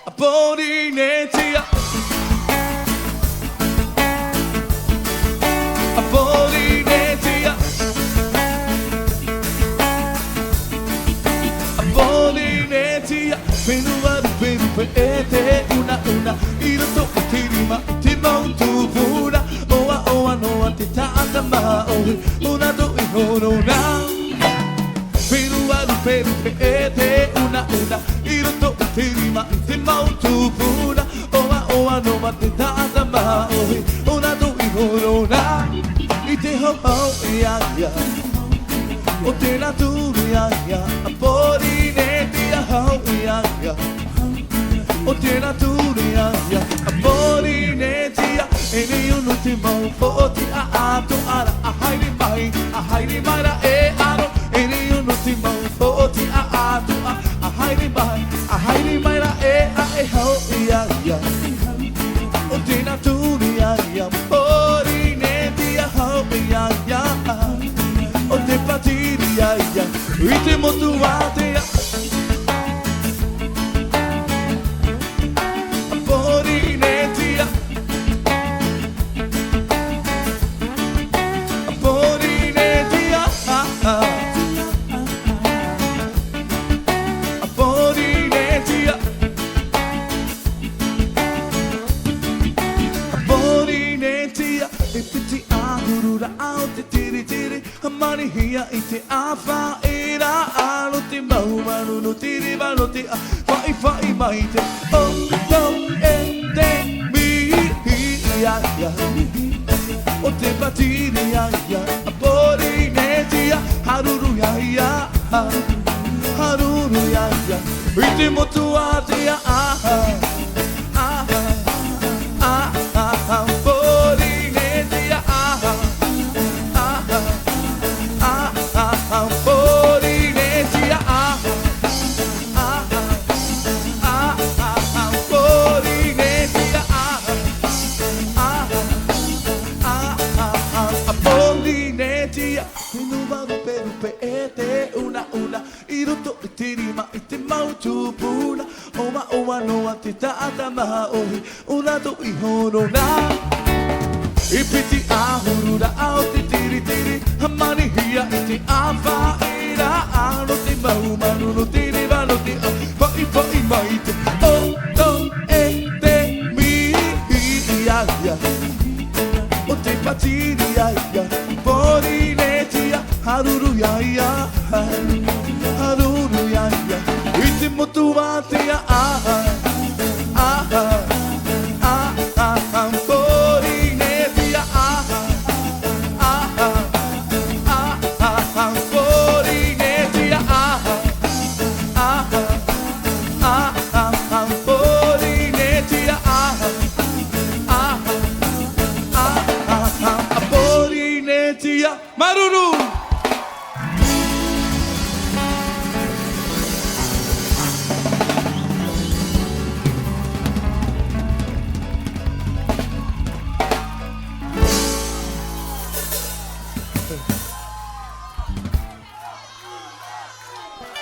a body nature, a body nature, a body nature. Penuar pete una irto tirima timau tu pura oa no te tama una tu ihorona. Penuar pete una irto tirima timau tu pura oa no te tama una tu ihorona. Ite ho ya o te la tu ya a body nature ho ya. O tena turia ya amori netia ene yo no te mau foti a to ara a hairi mai ra e aro ene yo no te mau foti a to a hairi mai ra e ho ya o tena turia ya amori netia ho ya o te patiria ya ite motuate ya Mani hiya ite afa era alo te mau manu no tiri valo te fai mai te oh no ente mi ya o te patiri ya a body netia haruru ya ite motu ate ya body netia una iruto tirima ite mautu puna oa no ate taatama ohi una tu ihorona ipiti ahurura ao te tiri hamani hiya ite afa ira alo te mau manu no tiri valo te fai mai